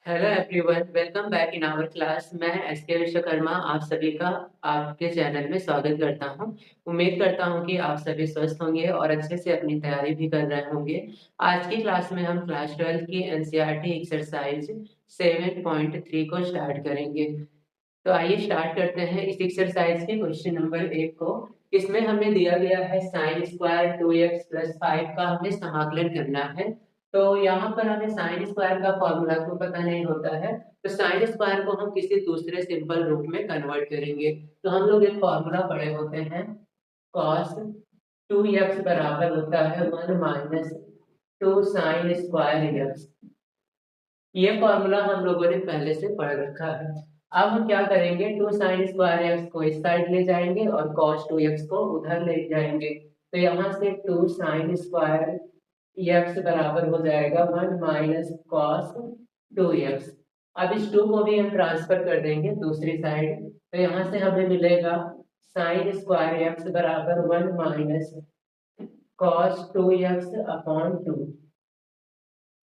Hello everyone, welcome back in our class. मैं SK Vishwakarma आप सभी का आपके चैनल में स्वागत करता हूं। उम्मीद करता हूं कि आप सभी स्वस्थ होंगे और अच्छे से अपनी तैयारी भी कर रहे होंगे। आज की क्लास में हम क्लास 12 की एनसीईआरटी एक्सरसाइज 7.3 को स्टार्ट करेंगे। तो आइए स्टार्ट करते हैं इस एक्सरसाइज के क्वेश्चन नंबर 1 को। इसमें हमें दिया गया है साइन स्क्वायर 2x प्लस 5 का हमें समाकलन करना है। तो यहाँ पर हमें साइन स्क्वायर का फॉर्मूला तो पता नहीं होता है, तो साइन स्क्वायर को हम किसी दूसरे सिंपल रूप में कन्वर्ट करेंगे। तो हम लोग एक फॉर्मूला पढ़े होते हैं, cos 2x बराबर होता है 1 माइनस 2 साइन स्क्वायर x। ये फॉर्मूला हम लोगों ने पहले से पढ़ रखा है। अब हम क्या करेंगे, 2 साइन स्क्वायर एक्स को इस साइड ले जाएंगे और cos 2x को उधर ले जाएंगे। तो यहाँ से 2 साइन स्क्वायर एक्स बराबर हो जाएगा 1 माइनस कॉस 2x। अब इस 2 को भी हम ट्रांसफर कर देंगे दूसरी साइड। तो यहाँ से हमें मिलेगा साइन स्क्वायर एक्स बराबर 1 माइनस कॉस 2x अपॉन 2।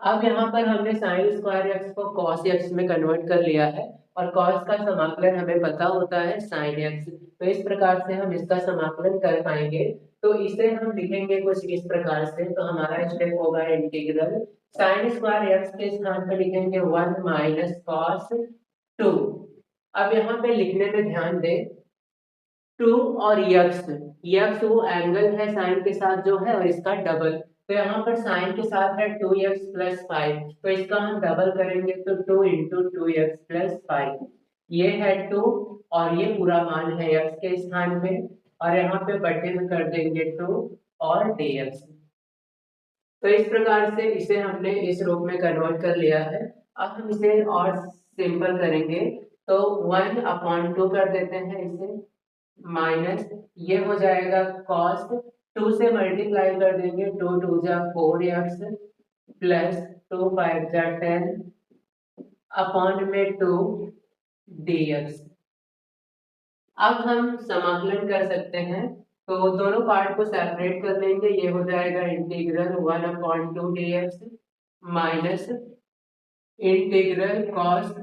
अब यहाँ पर हमने साइन स्क्वायर एक्स को कॉस एक्स में कन्वर्ट कर लिया है, और कॉस का समाकलन हमें पता होता है साइन एक्स। तो इस प्रकार से हम इसका समाकलन कर पाएंगे। तो इसे हम लिखेंगे कुछ इस प्रकार से। तो हमारा स्टेप होगा इंटीग्रल साइन स्क्वायर एक्स के स्थान पर लिखेंगे 1 माइनस कॉस 2। अब यहाँ पे लिखने में ध्यान दें, 2 और यक्स, यक्स वो एंगल है साइन के साथ जो है, और इसका डबल। तो यहाँ पर साइन के साथ है 2x प्लस 5, तो इसका हम डबल करेंगे तो 2 इंटू 2x प्लस 5। ये है 2, और ये पूरा मान है x के स्थान पे, और यहाँ पे बटे में कर देंगे 2 और dx। तो इस प्रकार से इसे हमने इस रूप में कन्वर्ट कर लिया है। अब हम इसे और सिंपल करेंगे, तो 1 अपॉन 2 कर देते हैं इसे, माइनस ये हो जाएगा कॉस 2 से मल्टीप्लाई कर देंगे, 2 2 जा 4x प्लस 2 5 जा 10 अपॉन में 2 dx। अब हम समाकलन कर सकते हैं, तो दोनों पार्ट को सेपरेट कर लेंगे। ये हो जाएगा integral 1 upon 2 dx minus integral cos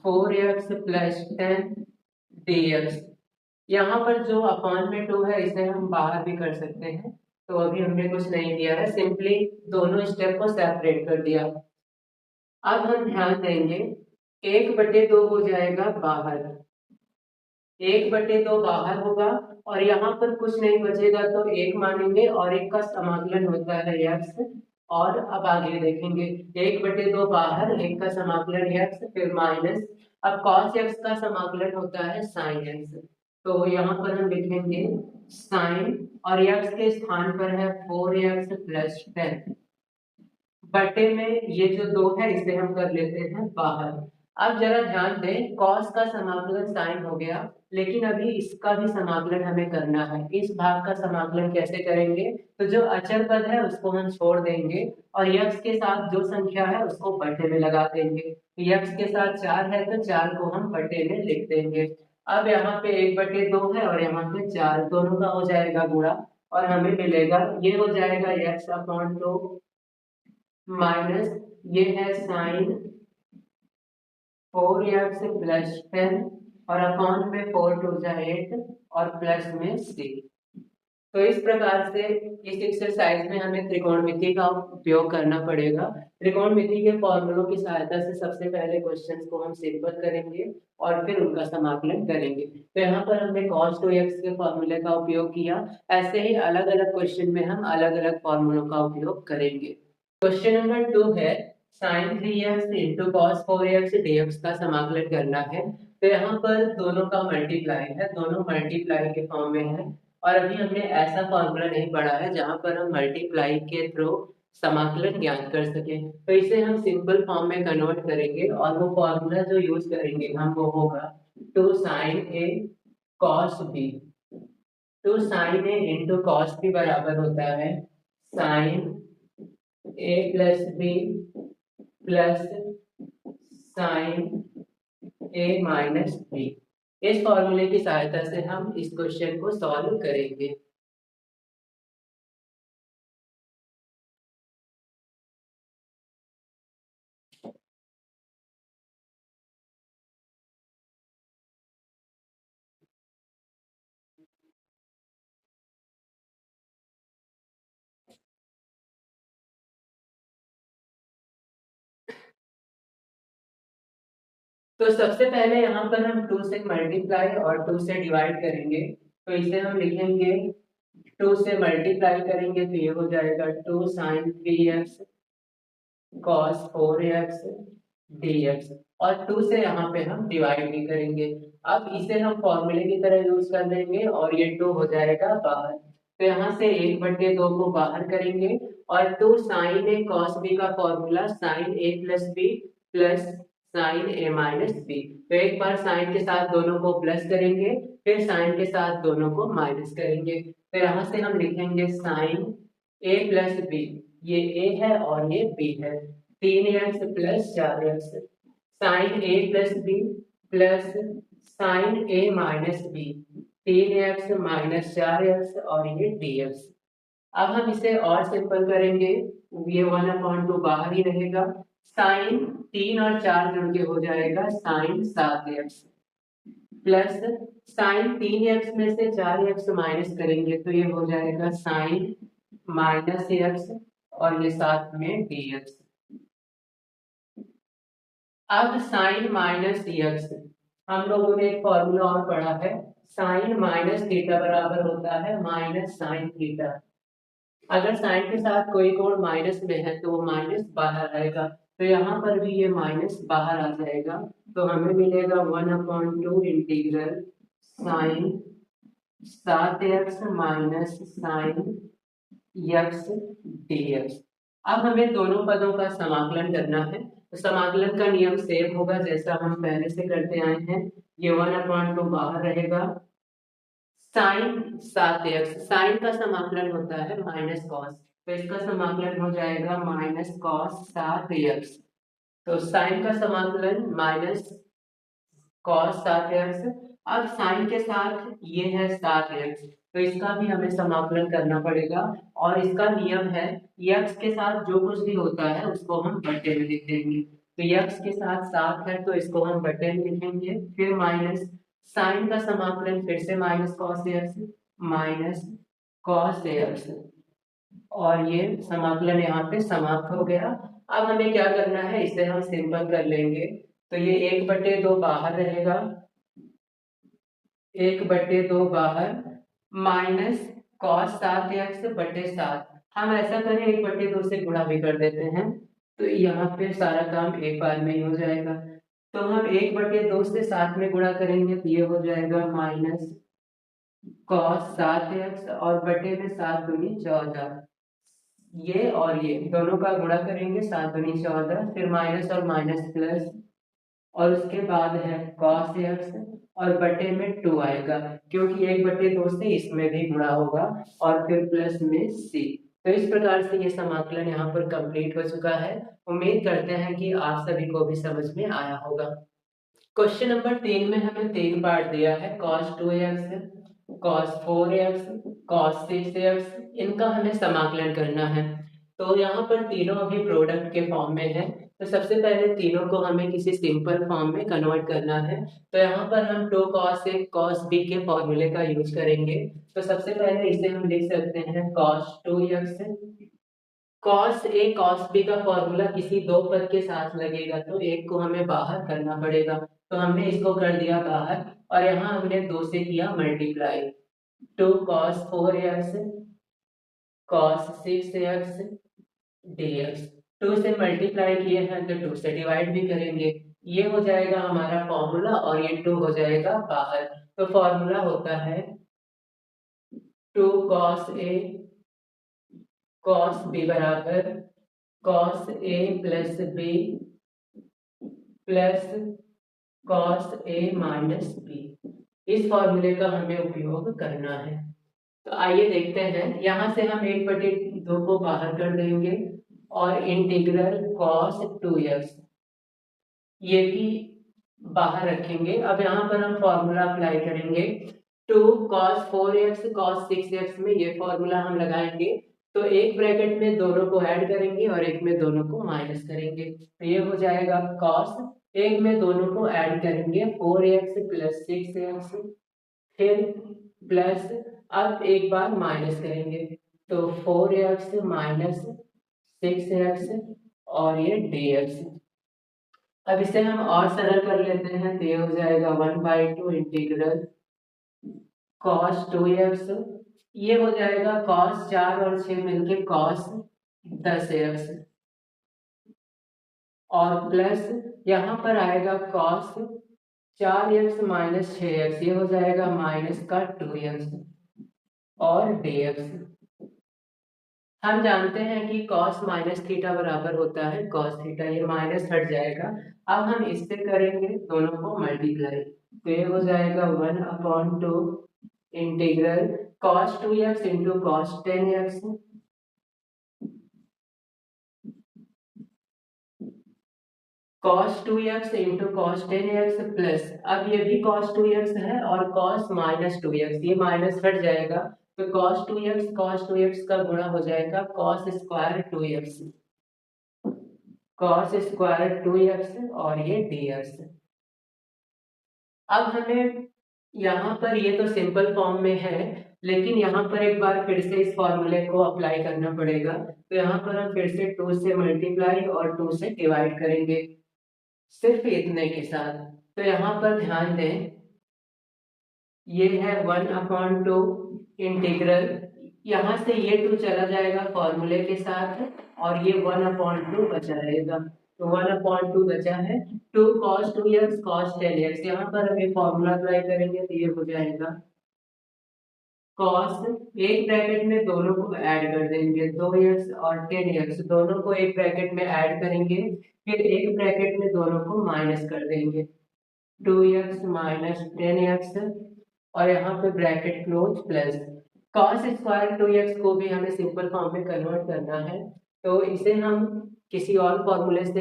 4x plus 10 dx। यहाँ पर जो अपॉन में 2 है इसे हम बाहर भी कर सकते हैं, तो अभी हमने कुछ नहीं किया है, सिंपली दोनों स्टेप को सेपरेट कर दिया। अब हम ध्यान देंगे, 1/2 हो जाएगा बाहर, 1/2 बाहर होगा, और यहाँ पर कुछ नहीं बचेगा तो 1 मानेंगे, और 1 का समाकलन होता है x। और अब आगे देखेंगे, 1/2 बाहर, 1 का समाकलन x, फिर माइनस। अब cos x का समाकलन होता है sin x। तो यहाँ पर हम लिखेंगे sin, और x के स्थान पर है 4x प्लस 10 बटे में ये जो 2 है इसे हम कर लेते हैं बाहर। अब जरा ध्यान दें, cos का समाकलन sin हो गया, लेकिन अभी इसका भी समाकलन हमें करना है। इस भाग का समाकलन कैसे करेंगे, तो जो अचर पद है उसको हम छोड़ देंगे, और x के साथ जो संख्या है उसको बटे में लगा देंगे। x के साथ 4 है तो 4 को हम बटे में लिख देंगे। अब यहाँ पे 1/2 है और यहाँ पे 4, दोनों का हो जाएगा गुणा, और हमें मिलेगा, ये हो जाएगा x अपॉन 2 माइनस ये है साइन 4x प्लस 10, और अपॉन में 4 2 जा 8, और प्लस में 6। तो इस प्रकार से इस एक्सरसाइज में हमें त्रिकोणमिति का उपयोग करना पड़ेगा। त्रिकोणमिति के फॉर्मूलों की सहायता से सबसे पहले क्वेश्चंस को हम सिंपल करेंगे, और फिर उनका समाकलन करेंगे। तो यहाँ पर हमने cos 2x के फॉर्मूले का उपयोग किया। ऐसे ही अलग अलग क्वेश्चन में हम अलग अलग फॉर्मूलों का उपयोग करेंगे। क्वेश्चन नंबर 2 है, sin 3x into cos 4x dx का समाकलन करना है। तो यहाँ पर दोनों का मल्टीप्लाई है, दोनों मल्टीप्लाई के फॉर्म में है, और अभी हमने ऐसा फॉर्मूला नहीं पढ़ा है जहां पर हम मल्टीप्लाई के थ्रू समाकलन ज्ञात कर सके। तो इसे हम सिंपल फॉर्म में कन्वर्ट करेंगे, और वो फॉर्मूला जो यूज करेंगे हम वो होगा 2 sin a cos b। 2 sin a into cos b बराबर होता है sin a plus b plus sine a minus b। इस फॉर्मूले की सहायता से हम इस क्वेश्चन को सॉल्व करेंगे। तो सबसे पहले यहाँ पर हम 2 से मल्टीप्लाई और 2 से डिवाइड करेंगे। तो इसे हम लिखेंगे 2 से मल्टीप्लाई करेंगे तो ये हो जाएगा 2 sin 3x cos 4x dx, और 2 से यहाँ पे हम डिवाइड भी करेंगे। अब इसे हम फॉर्मूले की तरह यूज कर लेंगे और ये 2 हो जाएगा बाहर। तो यहाँ से 1/2 को बाहर करेंगे और 2 sin a cos b का formula sin a plus b plus sin a minus b। तो एक बार sin के साथ दोनों को प्लस करेंगे, फिर sin के साथ दोनों को माइनस करेंगे। तो यहाँ से हम लिखेंगे sin a प्लस b, ये a है और ये b है, 3x plus 4x sine a plus B plus sine a minus B, 3x minus 4x और ये dx। अब हम इसे और सिंपल करेंगे, ये 1/2 बाहर ही रहेगा, साइन 3 और 4 जुड़ के हो जाएगा sign 7x plus sign 3x में से 4x माइनस करेंगे तो ये हो जाएगा साइन माइनस x और ये साथ में dx। अब साइन माइनस एक्स, हम लोगों ने एक फॉर्मूला और पढ़ा है, साइन माइनस थीटा बराबर होता है माइनस साइन थीटा। अगर साइन के साथ कोई कोण माइनस में है तो वो माइनस बाहर आएगा, तो यहाँ पर भी ये माइनस बाहर आ जाएगा। तो हमें मिलेगा 1/2 integral sine 7x minus sine x dx। अब हमें दोनों पदों का समाकलन करना है। तो समाकलन का नियम सेम होगा जैसा हम पहले से करते आए हैं, ये 1/2 बाहर रहेगा, साइन 7x, साइन का समाकलन होता है माइनस कॉस, तो इसका समाकलन हो जाएगा माइनस कॉस 7x। तो साइन का समाकलन माइनस कॉस 7x। अब साइन के साथ ये है 7x, तो इसका भी हमें समाकलन करना पड़ेगा, और इसका नियम है x के साथ जो कुछ भी होता है उसको हम बटे में लिख देंगे। तो x के साथ 7 है तो इसको हम बटे में लिखेंगे, फिर माइनस साइन का समाकलन फिर से minus cos x minus cos x, और ये समाकलन यहाँ पे समाप्त हो गया। अब हमें क्या करना है, इसे हम सिंपल कर लेंगे। तो ये 1/2 बाहर रहेगा, 1/2 बाहर माइनस कॉस 7x बटे 7। हम ऐसा करें 1/2 से गुणा भी कर देते हैं, तो यहाँ पे सारा काम एक बार में ही हो जाएगा। तो हम 1/2 से 7 में गुणा करेंगे तो ये हो जाएगा माइनस कॉस 7x और बटे में 7 दूनी 14, ये और ये दोनों का गुणा करेंगे 7 दूनी 14, फिर माइनस और माइनस प्लस, और उसके बाद है cos x और बटे में 2 आएगा, क्योंकि 1/2 से इसमें भी गुणा होगा, और फिर प्लस में c। तो इस प्रकार से ये समाकलन यहाँ पर कंप्लीट हो चुका है। उम्मीद करते हैं कि आप सभी को भी समझ में आया होगा। क्वेश्चन नंबर 3 में हमें 3 पार्ट दिया है, cos 2x, cos 4x, cos 6x, इनका हमें समाकलन करना है। तो यहाँ पर तीनों अभी प्रोडक्ट के फॉर्म में है, तो सबसे पहले तीनों को हमें किसी सिंपल फॉर्म में कन्वर्ट करना है। तो यहाँ पर हम 2 cos a cos b के फॉर्मूले का यूज करेंगे। तो सबसे पहले इसे हम लिख सकते हैं cos 2x, cos a cos b का फॉर्मूला किसी दो पद के साथ लगेगा तो एक को हमें बाहर करना पड़ेगा, तो हमने इसको कर दिया बाहर, और यहाँ हमने 2 से किया multiply, 2 cos 4x cos 6x dx। 2 से मल्टीप्लाई किए हैं तो 2 से डिवाइड भी करेंगे, ये हो जाएगा हमारा फॉर्मूला और ये 2 हो जाएगा बाहर। तो फॉर्मूला होता है 2 cos a cos b बराबर cos a plus b plus cos a minus b। इस फॉर्मूले का हमें उपयोग करना है। तो आइए देखते हैं, यहाँ से हम 1/2 को बाहर कर देंगे और इंटीग्रल cos 2x ये भी बाहर रखेंगे। अब यहाँ पर हम फॉर्मूला अप्लाई करेंगे, 2 cos 4x cos 6x में ये फॉर्मूला हम लगाएंगे, तो एक ब्रैकेट में दोनों को ऐड करेंगे और एक में दोनों को माइनस करेंगे, तो ये हो जाएगा cos, एक में दोनों को ऐड करेंगे 4x प्लस 6x, फिर प्लस, अब एक बार माइनस करेंगे तो 4x माइनस 6x और ये dx। अब इसे हम और सरल कर लेते हैं, तो ये हो जाएगा 1/2 इंटीग्रल कॉस 2x। ये हो जाएगा कॉस 4 और 6 मिलके कॉस 10x, और प्लस यहाँ पर आएगा कॉस 4x माइनस 6x, ये हो जाएगा माइनस का 2x और dx। हम जानते हैं कि cos माइनस थीटा बराबर होता है cos थीटा, ये माइनस हट जाएगा। अब हम इससे करेंगे दोनों को मल्टीप्लाई, तो ये हो जाएगा 1/2 integral cos 2x into cos 10x cos 2x into cos 10x plus, अब ये भी cos 2x है और cos माइनस 2x, ये माइनस हट जाएगा, तो cos 2x का गुणा हो जाएगा cos square 2x, cos square 2x और ये dx। अब हमें यहाँ पर, ये तो सिंपल फॉर्म में है, लेकिन यहाँ पर एक बार फिर से इस फॉर्मूले को अप्लाई करना पड़ेगा, तो यहाँ पर हम फिर से 2 से मल्टीप्लाई और 2 से डिवाइड करेंगे, सिर्फ इतने के साथ। तो यहाँ पर ध्यान दें, ये है 1/2 इंटीग्रल, यहाँ से ये 2 चला जाएगा फॉर्मूले के साथ, और ये 1/2 बचा रहेगा, तो 1/2 बचा है। 2 cos 2x cos 10x, यहाँ पर हम ये फॉर्मूला अप्लाई करेंगे, तो ये हो जाएगा cos, एक ब्रैकेट में दोनों को ऐड कर देंगे, 2x और 10x दोनों को एक ब्रैकेट में ऐड करेंगे, फिर एक ब्रैकेट में दोनों को माइनस कर देंगे, 2x माइनस 10x, और यहाँ पे bracket close plus cos square 2x को भी हमें सिंपल फॉर्म में कन्वर्ट करना है, तो इसे हम किसी और फॉर्मूले से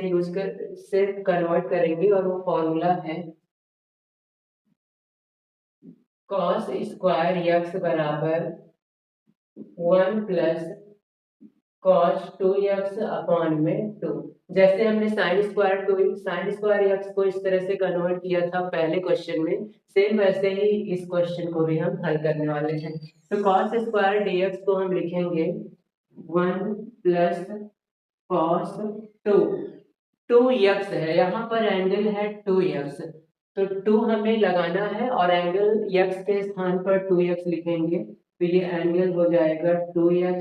कन्वर्ट करेंगे, और वो फॉर्मूला है cos स्क्वायर x बराबर 1 प्लस cos 2x अपॉन में 2। जैसे हमने साइन स्क्वायर एक्स को इस तरह से कन्वर्ट किया था पहले क्वेश्चन में, सेम वैसे ही इस क्वेश्चन को भी हम हल करने वाले हैं। तो cos स्क्वायर dx को हम लिखेंगे 1 प्लस cos 2, 2x है, यहाँ पर एंगल है 2x, तो 2 हमें लगाना है और एंगल x के स्थान पर 2x लिखेंगे, तो ये एंगल हो जाएगा 2x,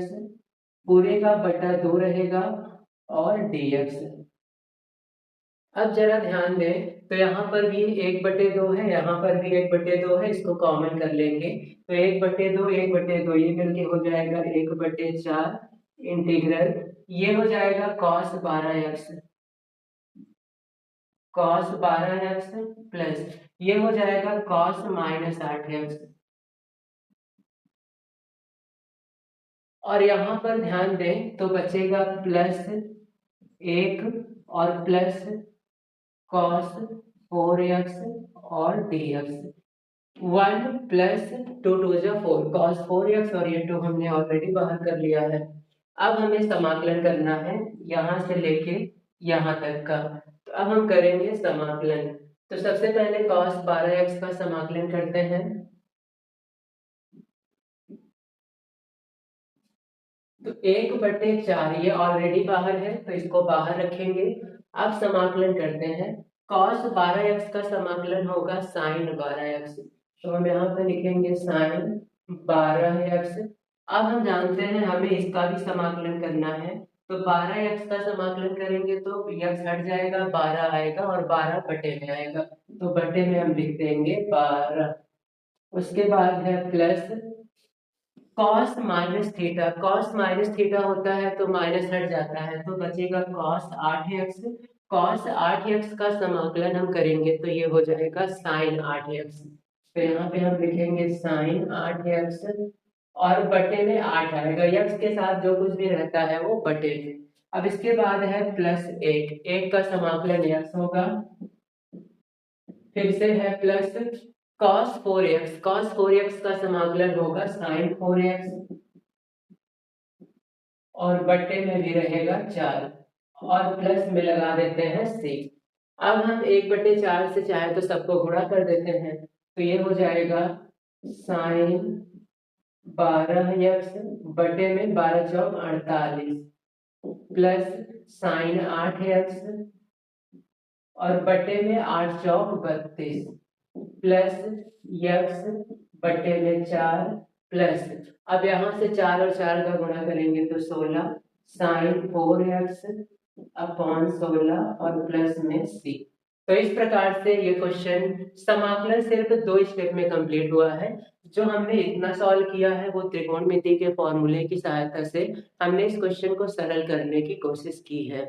पूरे का बटा 2 रहेगा और dx। अब जरा ध्यान दें, तो यहाँ पर भी 1/2 है, यहाँ पर भी 1/2 है, इसको कॉमन कर लेंगे, तो 1/2 1/2 ये मिलके हो जाएगा 1/4 इंटीग्रल, ये हो जाएगा cos 12x, प्लस ये हो जाएगा cos माइनस 8x, और यहाँ पर ध्यान दें तो बचेगा प्लस 1 और प्लस cos 4x और dx, 1 प्लस 2 2 जा 4 cos 4x, और ये 2 हमने ऑलरेडी बाहर कर लिया है। अब हमें समाकलन करना है यहाँ से लेके यहाँ तक का, तो अब हम करेंगे समाकलन। तो सबसे पहले cos 12x का समाकलन करते हैं, तो 1/4 ये ऑलरेडी बाहर है, तो इसको बाहर रखेंगे। अब समाकलन करते हैं, cos 12x का समाकलन होगा sin 12x, तो हम यहाँ पे लिखेंगे sin 12x। अब हम जानते हैं हमें इसका भी समाकलन करना है, तो 12x का समाकलन करेंगे तो x हट जाएगा, 12 आएगा और 12 बटे में आएगा, तो बटे में हम लिख देंगे 12। उसके बाद है प्लस cos माइनस थीटा होता है तो माइनस हट जाता है, तो बचेगा cos 8x। cos 8x का समाकलन हम करेंगे तो ये हो जाएगा sin 8x, तो यहाँ पे हम लिखेंगे sin 8x, और बटे में 8 आएगा, x के साथ जो कुछ भी रहता है वो बटे में। अब इसके बाद है प्लस 1 का समाकलन x होगा, फिर से है प्लस cos 4x का समाकलन होगा sin 4x, और बट्टे में भी रहेगा 4, और प्लस में लगा देते हैं c। अब हम 1/4 से चाहे तो सबको गुणा कर देते हैं, तो ये हो जाएगा sin 12x बटे में 12 चौक 48 प्लस sin 8x और बटे में 8 चौक 32 प्लस यक्स बटे में 4 प्लस, अब यहाँ से 4 और 4 का गुणा करेंगे तो 16 साइन 4x अपॉन 16 और प्लस में c। तो इस प्रकार से ये क्वेश्चन समाकलन सिर्फ 2 स्टेप में कंप्लीट हुआ है। जो हमने इतना सॉल्व किया है वो त्रिकोणमिति के फॉर्मूले की सहायता से हमने इस क्वेश्चन को सरल करने की कोशिश की है।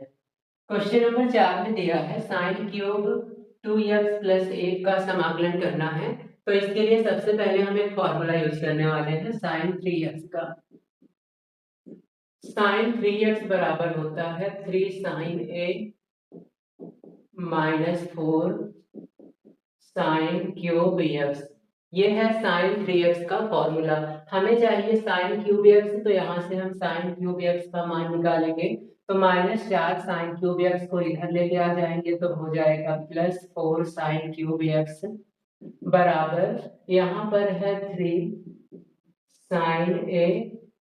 क्वेश्चन नंबर 4 में दिया है साइन क्यूब 2x प्लस 1 का समाकलन करना है। तो इसके लिए सबसे पहले हम एक फॉर्मूला यूज करने वाले हैं साइन 3x का। साइन 3x बराबर होता है 3 sine a minus 4 sine cube x। ये है साइन 3x का फॉर्मूला। हमें चाहिए साइन क्यूब x, तो यहाँ से हम साइन क्यूब x का मान निकालेंगे। तो -4 साइन क्यूब x को इधर लेके आ जाएंगे तो हो जाएगा +4 साइन क्यूब x बराबर, यहाँ पर है 3 साइन a।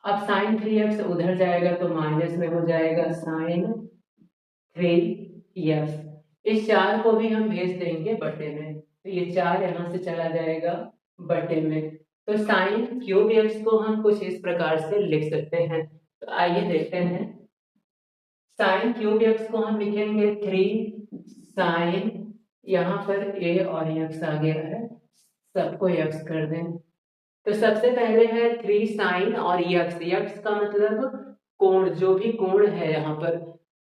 अब साइन 3x उधर जाएगा तो माइनस में हो जाएगा साइन 3x। इस 4 को भी हम भेज देंगे बटे में, तो ये 4 यहाँ से चला जाएगा बटे में। तो साइन क्यूब x को हम कुछ इस प्रकार से लिख सकते हैं। तो आइए देखते हैं। साइन क्यूब x को हम लिखेंगे 3 साइन, यहाँ पर a और x आ गया है, सबको x कर दें। तो सबसे पहले है 3 साइन और x का मतलब कोण, जो भी कोण है यहाँ पर।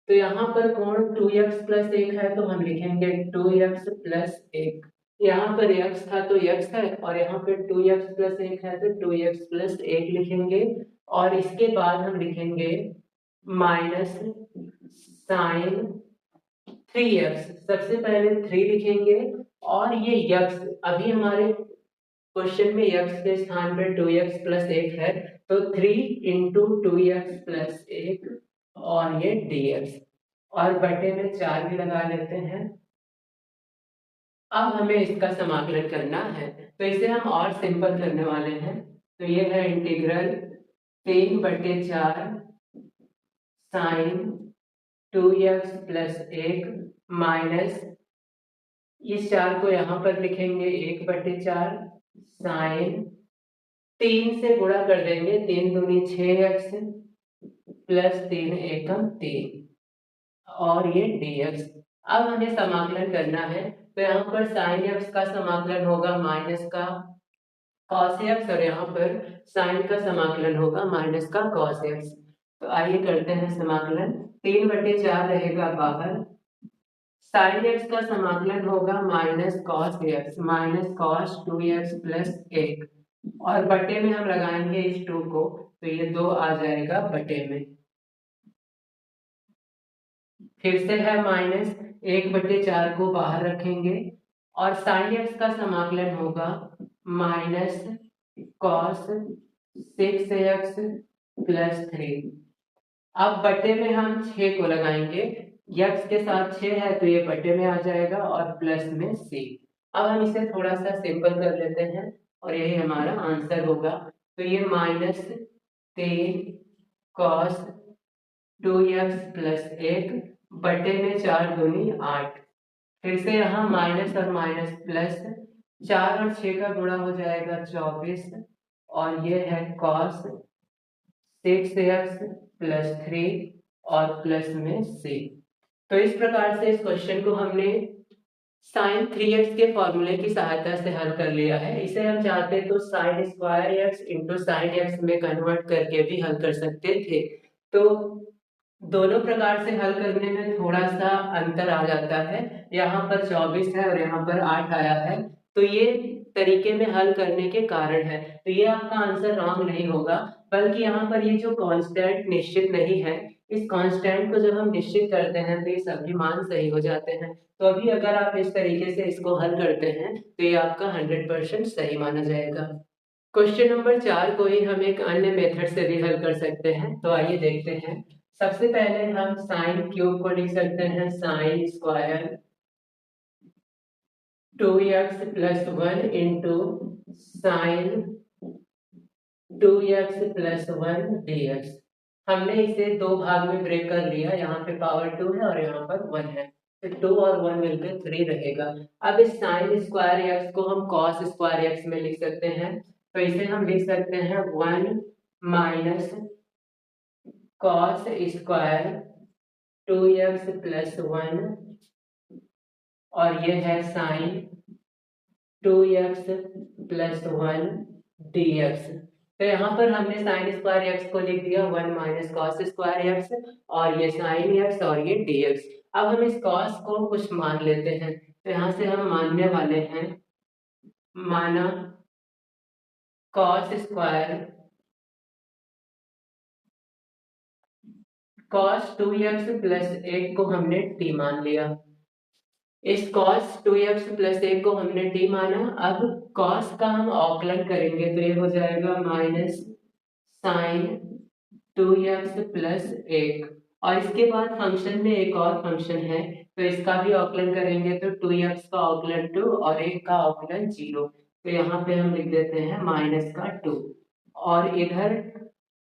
तो यहाँ पर कोण 2x प्लस 1 है तो हम लिखेंगे 2x प्लस 1। यहाँ पर x था तो x है, और यहाँ पर 2x प्लस 1 है तो 2x प्लस 1 लिखेंगे। और इसके बाद हम लिखेंगे माइनस साइन 3x। सबसे पहले 3 लिखेंगे, और ये x अभी हमारे क्वेश्चन में x के स्थान पर 2x प्लस 1 है, तो 3 इंटू 2x प्लस 1 और ये dx, और बटे में 4 भी लगा लेते हैं। अब हमें इसका समाकलन करना है, तो इसे हम और सिंपल करने वाले हैं। तो ये है integral 3/4 sign 2x plus 1 minus, इस 4 को यहाँ पर लिखेंगे 1/4 साइन, 3 से गुणा कर देंगे, 3 दूनी 6x प्लस 3 एकम 3 और ये dx। अब हमें समाकलन करना है, तो यहाँ पर साइन x का समाकलन होगा माइनस का cos x, और यहाँ पर साइन का समाकलन होगा माइनस का cos x। तो आइए करते हैं समाकलन। 3/4 रहेगा बाहर, साइन x का समाकलन होगा minus cos x minus cos 2x plus 1, और बटे में हम लगाएंगे इस 2 को, तो ये 2 आ जाएगा बटे में। फिर से है माइनस, 1/4 को बाहर रखेंगे, और साइन एक्स का समाकलन होगा माइनस कॉस 6x प्लस 3। अब बटे में हम 6 को लगाएंगे, x के साथ 6 है तो ये बटे में आ जाएगा, और प्लस में c। अब हम इसे थोड़ा सा सिंपल कर लेते हैं, और यही हमारा आंसर होगा। तो ये -3 कॉस 2x प्लस 1 बटे में 4 दूनी 8। फिर से यहाँ माइनस और माइनस प्लस, 4 और 6 का गुणा हो जाएगा 24, और ये है cos 6x प्लस 3 और प्लस में c। तो इस प्रकार से इस क्वेश्चन को हमने साइन 3x के फॉर्मूले की सहायता से हल कर लिया है। इसे हम चाहते तो sine square x into sine x में कन्वर्ट करके भी हल कर सकते थे। तो दोनों प्रकार से हल करने में थोड़ा सा अंतर आ जाता है, यहाँ पर 24 है और यहाँ पर 8 आया है, तो ये तरीके में हल करने के कारण है। तो ये आपका आंसर रॉन्ग नहीं होगा, बल्कि यहाँ पर ये जो कांस्टेंट निश्चित नहीं है, इस कांस्टेंट को जब हम निश्चित करते हैं तो ये सभी मान सही हो जाते हैं। तो अभी अगर आप इस तरीके से इसको हल करते हैं तो ये आपका 100% सही माना जाएगा। क्वेश्चन नंबर 4 को ही हम एक अन्य मेथड से भी हल कर सकते हैं, तो आइए देखते हैं। सबसे पहले हम साइन क्यूब को लिख सकते हैं sine square 2x plus 1 into sine 2x plus 1 dx। हमने इसे 2 भाग में ब्रेक कर लिया, यहाँ पे पावर 2 है और यहाँ पर 1 है। तो 2 और 1 मिलकर 3 रहेगा। अब इस साइन स्क्वायर एक्स को हम कॉस स्क्वायर एक्स में लिख सकते हैं, तो इसे हम लिख सकते हैं 1 minus cos square 2x plus 1, और ये है साइन 2x प्लस 1 dx। तो यहाँ पर हमने साइन स्क्वायर एक्स को लिख दिया 1 माइनस कॉस स्क्वायर एक्स, और ये साइन एक्स और ये dx। अब हम इस कॉस को कुछ मान लेते हैं, तो यहाँ से हम मानने वाले हैं, माना cos square cos 2x plus 1 को हमने t मान लिया। इस cos 2x प्लस 1 को हमने t माना। अब cos का हम अवकलन करेंगे, तो ये हो जाएगा माइनस साइन 2x प्लस 1, और इसके बाद फंक्शन में एक और फंक्शन है, तो इसका भी अवकलन करेंगे, तो 2x का अवकलन 2 और 1 का अवकलन 0। तो यहाँ पे हम लिख देते हैं माइनस का 2, और इधर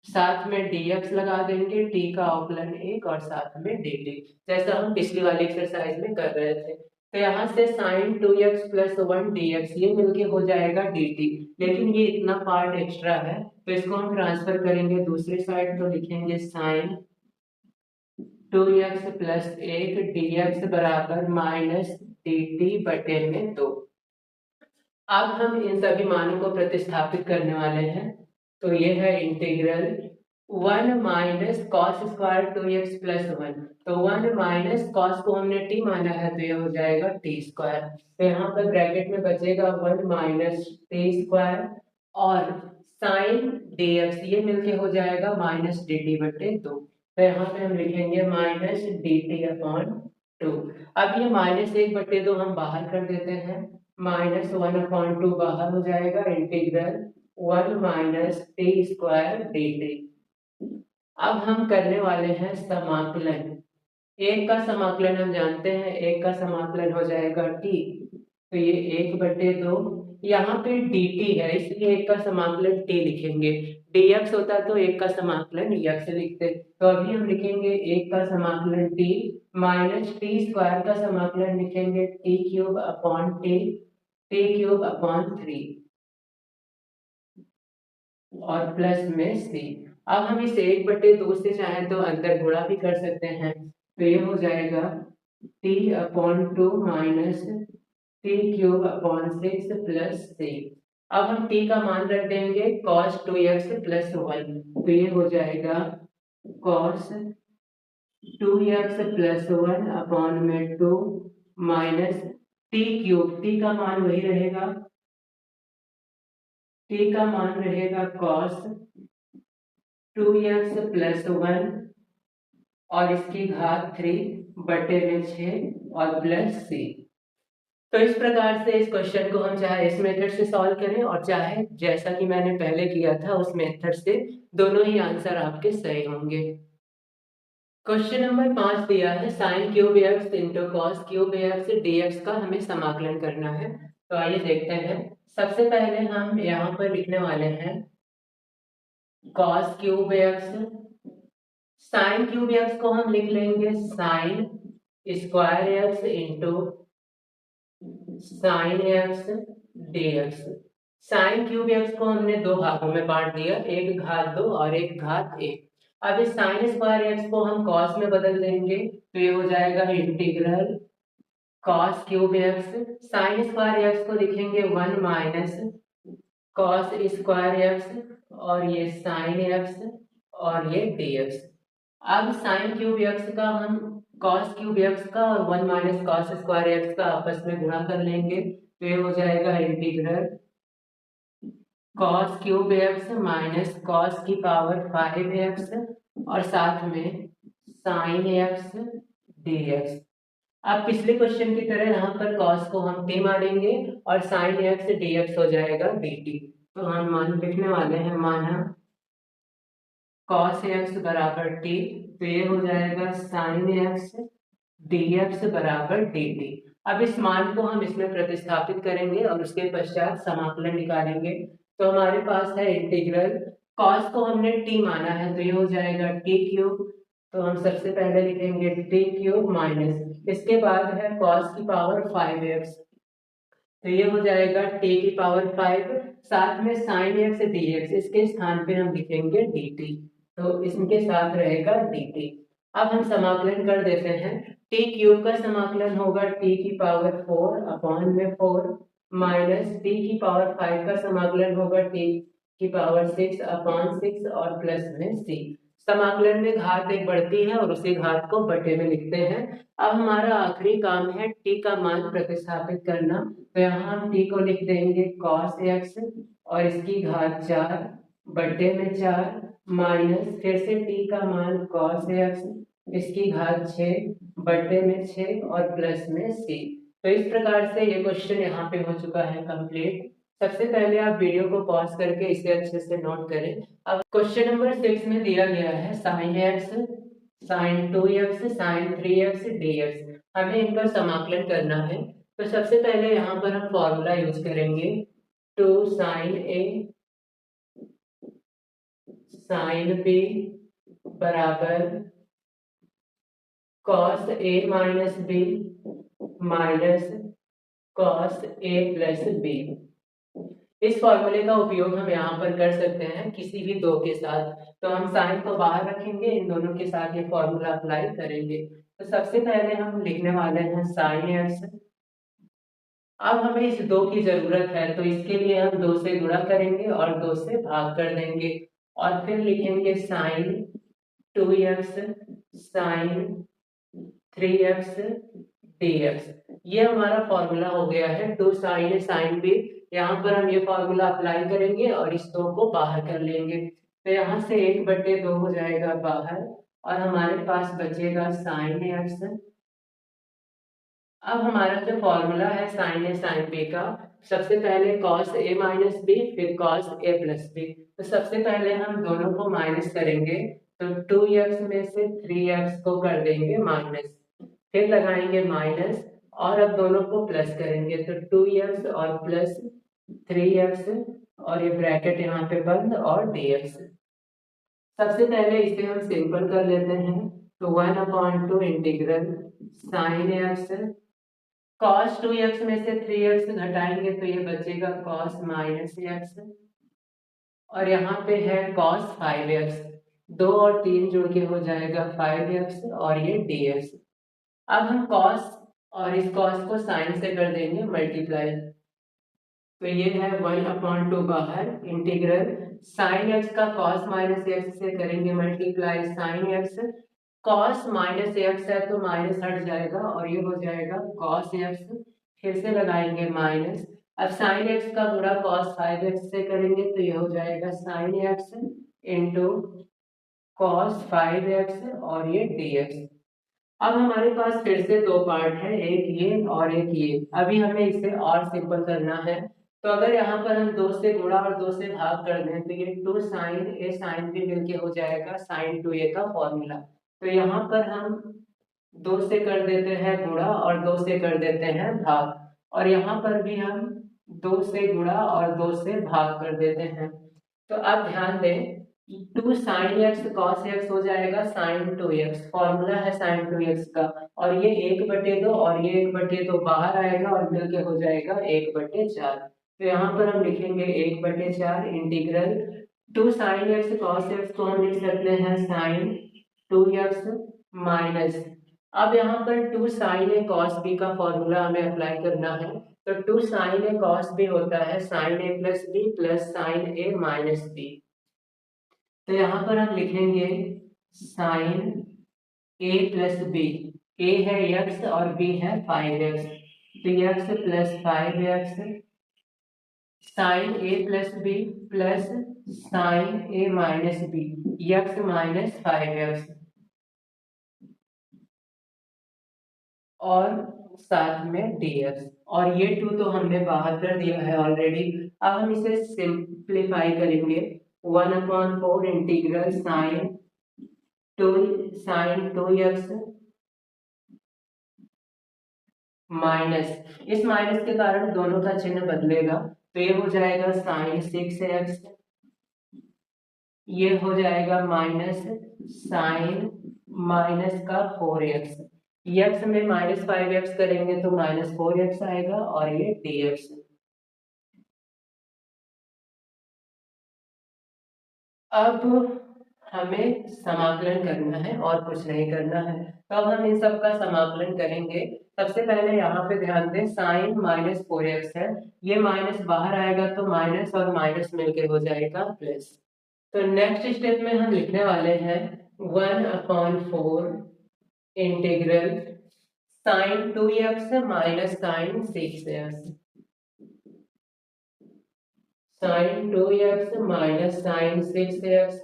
साथ में dx लगा देंगे, t का अवकलन 1 और साथ में dt, जैसा हम पिछली वाली एक्सरसाइज में कर रहे थे। तो यहाँ से साइन 2x प्लस 1 dx ये मिलके हो जाएगा dt, लेकिन ये इतना पार्ट एक्स्ट्रा है, तो इसको हम ट्रांसफर करेंगे दूसरी साइड, तो लिखेंगे साइन 2x प्लस 1 dx बराबर माइनस dt बटे में 2। अब हम इन सभी मानों को प्रतिस्थापित करने वाले हैं, तो ये है integral 1 minus cos square 2x plus 1। तो 1 माइनस कॉस को हमने t माना है, तो ये हो जाएगा t स्क्वायर। तो यहाँ पर ब्रैकेट में बचेगा 1 माइनस t स्क्वायर, और साइन dx ये मिलके हो जाएगा माइनस dt बटे 2। तो यहाँ पे हम लिखेंगे माइनस dt अपॉन 2। अब ये माइनस 1/2 हम बाहर कर देते हैं, माइनस 1/2 बाहर हो जाएगा, integral 1 minus T square dt। अब हम करने वाले हैं समाकलन। एक का समाकलन हम जानते हैं, एक का समाकलन हो जाएगा t, तो ये 1/2, यहाँ पे dt है इसलिए एक का समाकलन t लिखेंगे। dx होता तो एक का समाकलन x लिखते, तो अभी हम लिखेंगे एक का समाकलन t माइनस टी स्क्वायर का समाकलन लिखेंगे t cube upon T cube upon 3, और प्लस में c। अब हम इस 1/2 से चाहें तो अंदर गुणा भी कर सकते हैं, तो ये हो जाएगा t upon 2 minus T cube upon 6 plus c। अब हम t का मान रख देंगे cos 2x प्लस 1, तो ये हो जाएगा cos 2x प्लस 1 अपॉन में 2 माइनस टी क्यूब, टी का मान वही रहेगा, टी का मान रहेगा cos 2x प्लस 1 और इसकी घात 3 बटे में 6 और प्लस c। तो इस प्रकार से इस क्वेश्चन को हम चाहे इस मेथड से सॉल्व करें और चाहे जैसा कि मैंने पहले किया था उस मेथड से, दोनों ही आंसर आपके सही होंगे। क्वेश्चन नंबर 5 दिया है sine cube x into cos cube x dx का हमें समाकलन करना है। तो आइए देखते हैं। सबसे पहले हम यहाँ पर लिखने वाले हैं cos cube x, sine cube x को हम लिख लेंगे sine square x into sine x dx। Sine cube x को हमने दो भागों में बांट दिया, एक घात 2 और एक घात 1। अब इस साइन स्क्वायर एक्स को हम कॉस में बदल देंगे, तो ये हो जाएगा integral cos cube x. Sine square x को लिखेंगे 1 माइनस कॉस स्क्वायर एक्स, और ये साइन एक्स और ये dx। अब साइन क्यूब एक्स का हम कॉस क्यूब एक्स का और 1 माइनस कॉस स्क्वायर एक्स का आपस में गुणा कर लेंगे, तो ये हो जाएगा integral cos cube x minus cos की पावर 5x और साथ में साइन एक्स dx। अब पिछले क्वेश्चन की तरह यहाँ पर कॉस को हम t मानेंगे और साइन एक्स dx हो जाएगा dt। तो हम मान लिखने वाले हैं, माना cos x बराबर t, तो ये हो जाएगा sin x dx बराबर dt। अब इस मान को हम इसमें प्रतिस्थापित करेंगे और उसके पश्चात समाकलन निकालेंगे। तो हमारे पास है इंटीग्रल, cos को हमने t माना है, तो ये हो जाएगा t क्यूब तो हम सबसे पहले लिखेंगे टी क्यूब माइनस, इसके बाद है कॉस की पावर 5x, तो ये हो जाएगा टी की पावर 5, साथ में साइन एक्स डी एक्स, इसके स्थान पे हम लिखेंगे डी टी, तो इसके साथ रहेगा डी टी। अब हम समाकलन कर देते हैं। टी क्यूब का समाकलन होगा टी की पावर 4 अपॉन में 4 माइनस टी की पावर 5 का समाकलन होगा टी की पावर 6 अपॉन 6 और प्लस में सी। समाकलन में घात एक बढ़ती है और उसी घात को बटे में लिखते हैं। अब हमारा आखिरी काम है टी का मान प्रतिस्थापित करना, तो यहाँ हम टी को लिख देंगे cos x और इसकी घात 4 बटे में 4 माइनस फिर से टी का मान cos x इसकी घात 6 बटे में 6 और प्लस में c। तो इस प्रकार से ये क्वेश्चन यहाँ पे हो चुका है कंप्लीट। सबसे पहले आप वीडियो को पॉज करके इसे अच्छे से नोट करें। अब क्वेश्चन नंबर 6 में दिया गया है sin x, sin 2x, sin 3x dx, हमें इनका समाकलन करना है। तो सबसे पहले यहाँ पर हम फॉर्मूला यूज करेंगे 2 sin a sin b बराबर cos a minus b minus cos a plus b। इस फॉर्मूले का उपयोग हम यहाँ पर कर सकते हैं किसी भी दो के साथ, तो हम साइन को बाहर रखेंगे, इन दोनों के साथ ये फॉर्मूला अप्लाई करेंगे। तो सबसे पहले हम लिखने वाले हैं sin x। अब हमें इस दो की जरूरत है, तो इसके लिए हम दो से गुणा करेंगे और दो से भाग कर देंगे और फिर लिखेंगे sin 2x sin 3x dx। ये हमारा फॉर्मूला हो गया है 2 sin sin b। यहाँ पर हम ये फॉर्मूला अप्लाई करेंगे और इस दो को बाहर कर लेंगे, तो यहाँ से 1/2 हो जाएगा बाहर और हमारे पास बचेगा sin x। अब हमारा जो फॉर्मूला है sin a sin b का, सबसे पहले cos a माइनस b फिर cos a प्लस b, तो सबसे पहले हम दोनों को माइनस करेंगे, तो 2x में से 3x को कर देंगे माइनस, फिर लगाएंगे माइनस और अब दोनों को प्लस करेंगे, तो 2x और प्लस 3x और ये ब्रैकेट यहाँ पे बंद और dx। सबसे पहले इसे हम सिंपल कर लेते हैं, तो 1/2 integral sin x, cos 2x में से 3x घटाएंगे तो ये बचेगा cos माइनस x और यहाँ पे है cos 5x, 2 और 3 जुड़ के हो जाएगा 5x और ये dx। अब हम cos और इस cos को sin से कर देंगे मल्टीप्लाई, तो ये है 1/2 बाहर इंटीग्रल sin x का cos माइनस x से करेंगे multiply sin x, cos minus x है तो माइनस हट जाएगा और ये हो जाएगा cos x, फिर से लगाएंगे माइनस, अब sin x का गुणा cos 5x से करेंगे तो ये हो जाएगा sin x into cos 5x और ये dx। अब हमारे पास फिर से दो पार्ट है, एक ये और एक ये। अभी हमें इसे और सिंपल करना है, तो अगर यहाँ पर हम 2 से गुणा और 2 से भाग कर दें तो ये 2 sin a sin b मिलके हो जाएगा sin 2a का फॉर्मूला। तो यहाँ पर हम 2 से कर देते हैं गुणा और 2 से कर देते हैं भाग, और यहाँ पर भी हम 2 से गुणा और 2 से भाग कर देते हैं। तो अब ध्यान दें, 2 sin x cos x हो जाएगा sin 2x, फॉर्मूला है sin 2x का, और ये 1/2 और ये 1/2 बाहर आएगा और मिलके हो जाएगा 1/4। तो यहाँ पर हम लिखेंगे 1/4 integral 2 sin x cos x को हम लिख सकते हैं sin 2x माइनस, अब यहाँ पर 2 sin a cos b का फॉर्मूला हमें अप्लाई करना है, तो 2 sin a cos b होता है sin a plus b plus sin a minus b। तो यहाँ पर हम लिखेंगे sin a plus b, a है x और b है 5x, तो x plus 5x sin a plus b plus sin a minus b, x minus 5x और साथ में dx, और ये 2 तो हमने बाहर कर दिया है ऑलरेडी। अब हम इसे सिंप्लीफाई करेंगे, 1/4 इंटीग्रल sin 2x माइनस, इस माइनस के कारण दोनों का चिन्ह बदलेगा, तो ये हो जाएगा sin 6x, ये हो जाएगा माइनस sin माइनस का 4x, x में -5x करेंगे तो -4x आएगा और ये dx। अब हमें समाकलन करना है और कुछ नहीं करना है, तो अब हम इन सब का समाकलन करेंगे। सबसे पहले यहाँ पे ध्यान दें, साइन -4x है, ये माइनस बाहर आएगा तो माइनस और माइनस मिलके हो जाएगा प्लस। तो नेक्स्ट स्टेप में हम लिखने वाले हैं 1/4 integral sine 2x minus sine 6x, sine 2x minus sine 6x,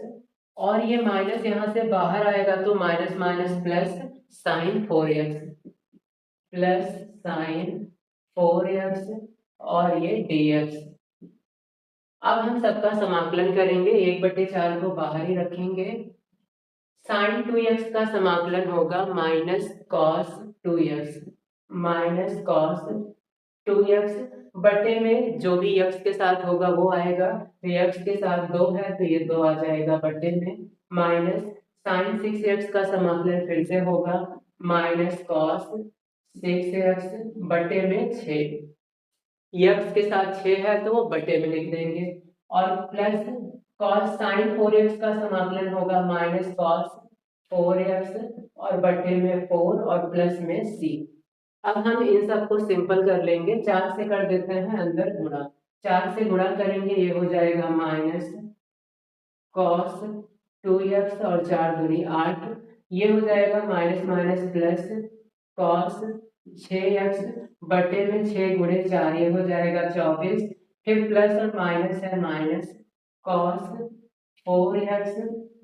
और ये माइनस यहाँ से बाहर आएगा तो minus minus plus sine 4x, plus sine 4x और ये dx। अब हम सबका समाकलन करेंगे, 1/4 को बाहर ही रखेंगे। साइन 2x का समाकलन होगा minus cos 2x, minus cos 2x बटे में जो भी x के साथ होगा वो आएगा, तो x के साथ 2 है तो ये 2 आ जाएगा बटे में, माइनस साइन 6x का समाकलन फिर से होगा माइनस कॉस 6x बटे में 6, x के साथ 6 है तो वो बटे में लिख देंगे, और प्लस कॉस साइन 4x का समाकलन होगा माइनस कॉस 4x और बटे में 4 और प्लस में c। अब हम इन सबको सिंपल कर लेंगे, 4 से कर देते हैं अंदर गुणा, 4 से गुणा करेंगे ये हो जाएगा माइनस कॉस 2x और 4 दूनी 8, ये हो जाएगा minus minus plus cos 6x बटे में 6 गुणे 4 ये हो जाएगा 24, फिर प्लस और माइनस है माइनस कॉस 4x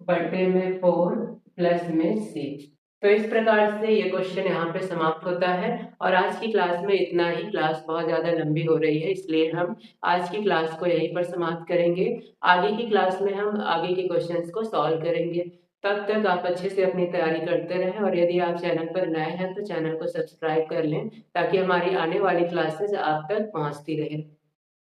बटे में 4 प्लस में 6। तो इस प्रकार से ये क्वेश्चन यहाँ पे समाप्त होता है, और आज की क्लास में इतना ही। क्लास बहुत ज़्यादा लंबी हो रही है, इसलिए हम आज की क्लास को यहीं पर समाप्त करेंगे। आगे की क्लास में हम आगे के क्वेश्चंस को सॉल्व करेंगे। तब तक आप अच्छे से अपनी तैयारी करते रहें, और यदि आप चैनल पर नए हैं तो चैनल को सब्सक्राइब कर लें ताकि हमारी आने वाली क्लासेस आप तक पहुँचती रहे।